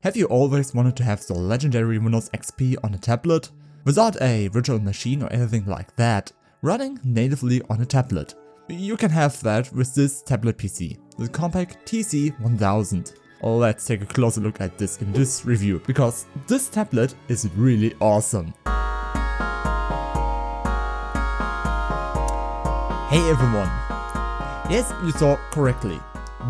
Have you always wanted to have the legendary Windows XP on a tablet? Without a virtual machine or anything like that, running natively on a tablet. You can have that with this tablet PC, the Compaq TC1000. Let's take a closer look at this in this review, because this tablet is really awesome. Hey everyone! Yes, you saw correctly.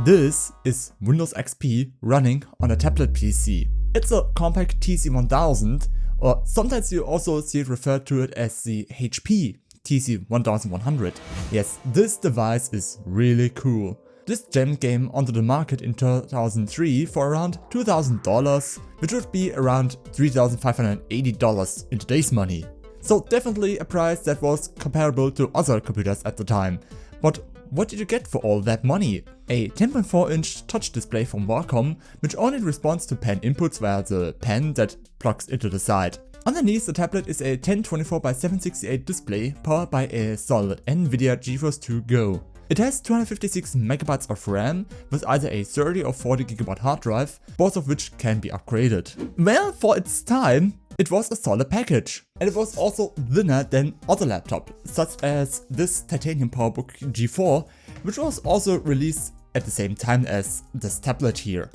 This is Windows XP running on a tablet PC. It's a Compaq TC1000, or sometimes you also see it referred to it as the HP TC1100. Yes, this device is really cool. This gem came onto the market in 2003 for around $2,000, which would be around $3,580 in today's money. So definitely a price that was comparable to other computers at the time. But what did you get for all that money? A 10.4-inch touch display from Qualcomm, which only responds to pen inputs via the pen that plugs into the side. Underneath the tablet is a 1024x768 display powered by a solid NVIDIA GeForce 2 Go. It has 256 MB of RAM with either a 30 or 40 GB hard drive, both of which can be upgraded. Well, for its time, it was a solid package. And it was also thinner than other laptops, such as this titanium PowerBook G4, which was also released at the same time as this tablet here.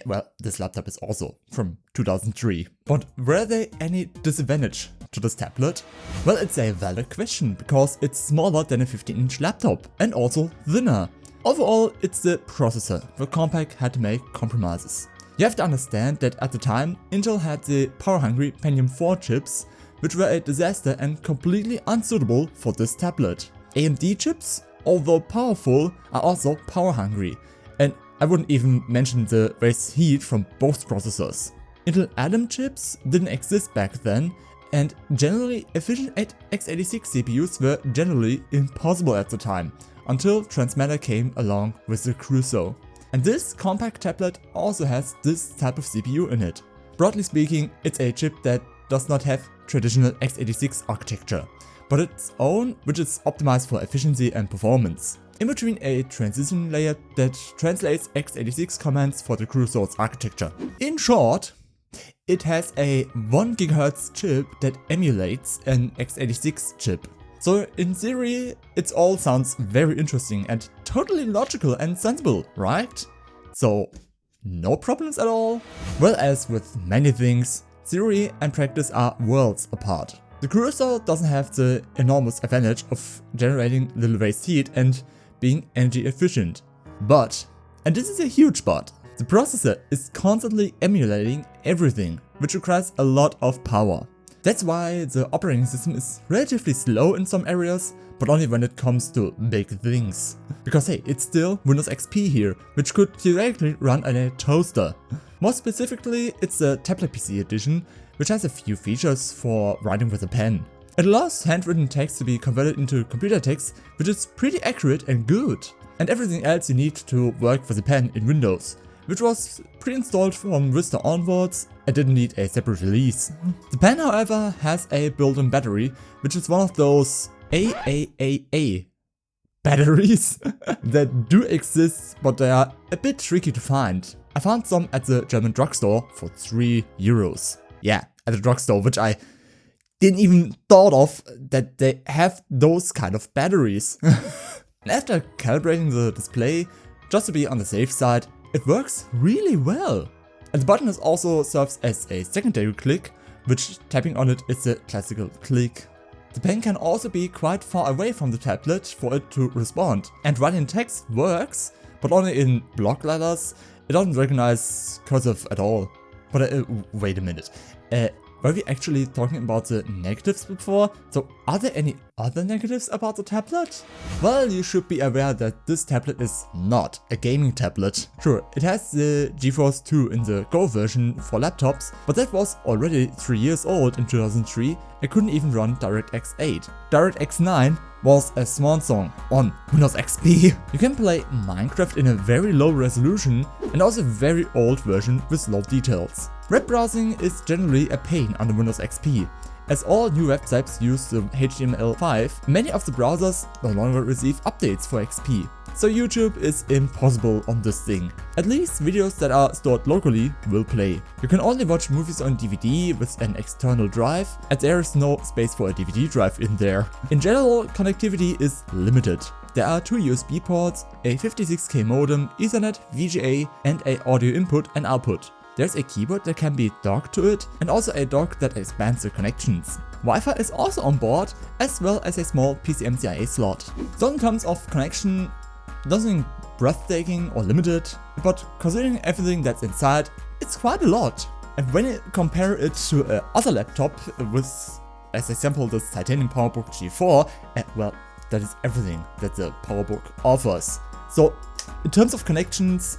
Well, this laptop is also from 2003. But were there any disadvantage to this tablet? Well, it's a valid question, because it's smaller than a 15-inch laptop and also thinner. Overall, it's the processor where Compaq had to make compromises. You have to understand that at the time, Intel had the power-hungry Pentium 4 chips, which were a disaster and completely unsuitable for this tablet. AMD chips, although powerful, are also power-hungry, and I wouldn't even mention the waste heat from both processors. Intel Atom chips didn't exist back then, and generally efficient x86 CPUs were generally impossible at the time, until Transmatter came along with the Crusoe. And this Compaq tablet also has this type of CPU in it. Broadly speaking, it's a chip that does not have traditional x86 architecture, but its own, which is optimized for efficiency and performance. In between a transition layer that translates x86 commands for the Crusoe's architecture. In short, it has a 1 GHz chip that emulates an x86 chip. So in theory, it all sounds very interesting and totally logical and sensible, right? So no problems at all? Well, as with many things, theory and practice are worlds apart. The Crusoe doesn't have the enormous advantage of generating little waste heat and being energy efficient. But, and this is a huge but, the processor is constantly emulating everything, which requires a lot of power. That's why the operating system is relatively slow in some areas, but only when it comes to big things. Because hey, it's still Windows XP here, which could theoretically run on a toaster. More specifically, it's the Tablet PC edition, which has a few features for writing with a pen. It allows handwritten text to be converted into computer text, which is pretty accurate and good. And everything else you need to work with a pen in Windows, which was pre-installed from Vista onwards and didn't need a separate release. The pen, however, has a built-in battery, which is one of those AAAA batteries that do exist, but they are a bit tricky to find. I found some at the German drugstore for €3. Yeah, at the drugstore, which I didn't even thought of that they have those kind of batteries. And after calibrating the display, just to be on the safe side, it works really well. And the button also serves as a secondary click, which tapping on it is a classical click. The pen can also be quite far away from the tablet for it to respond. And writing text works, but only in block letters. It doesn't recognize cursive at all. But wait a minute. Were we actually talking about the negatives before? So are there any other negatives about the tablet? Well, you should be aware that this tablet is not a gaming tablet. Sure, it has the GeForce 2 in the Go version for laptops, but that was already 3 years old in 2003 and couldn't even run DirectX 8. DirectX 9 was a swan song on Windows XP. You can play Minecraft in a very low resolution and also a very old version with low details. Web browsing is generally a pain under Windows XP, As all new websites use the HTML5, many of the browsers no longer receive updates for XP. So YouTube is impossible on this thing. At least videos that are stored locally will play. You can only watch movies on DVD with an external drive, and there is no space for a DVD drive in there. In general, connectivity is limited. There are 2 USB ports, a 56K modem, Ethernet, VGA, and a audio input and output. There's a keyboard that can be docked to it, and also a dock that expands the connections. Wi-Fi is also on board, as well as a small PCMCIA slot. So in terms of connection, nothing breathtaking or limited, but considering everything that's inside, it's quite a lot. And when you compare it to other laptop with, as I sampled this Titanium PowerBook G4, well, that is everything that the PowerBook offers. So in terms of connections,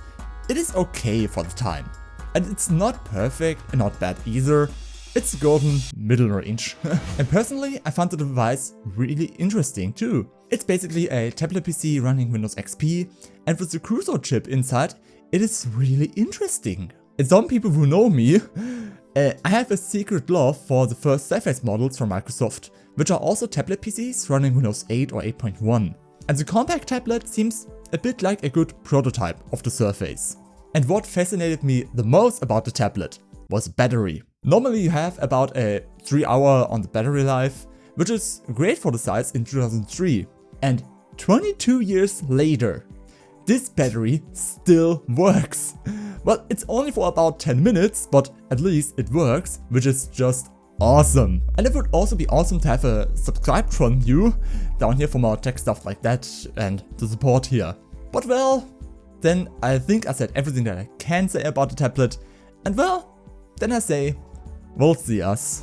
it is okay for the time. And it's not perfect and not bad either. It's golden middle range. And personally, I found the device really interesting too. It's basically a tablet PC running Windows XP, and with the Crusoe chip inside, it is really interesting. And some people who know me, I have a secret love for the first Surface models from Microsoft, which are also tablet PCs running Windows 8 or 8.1. And the Compaq tablet seems a bit like a good prototype of the Surface. And what fascinated me the most about the tablet was the battery. Normally you have about a 3 hour on the battery life, which is great for the size in 2003. And 22 years later, this battery still works. Well, it's only for about 10 minutes, but at least it works, which is just awesome. And it would also be awesome to have a subscribe from you down here for more tech stuff like that and the support here. But well, then I think I said everything that I can say about the tablet, and well, then I say, we'll see us.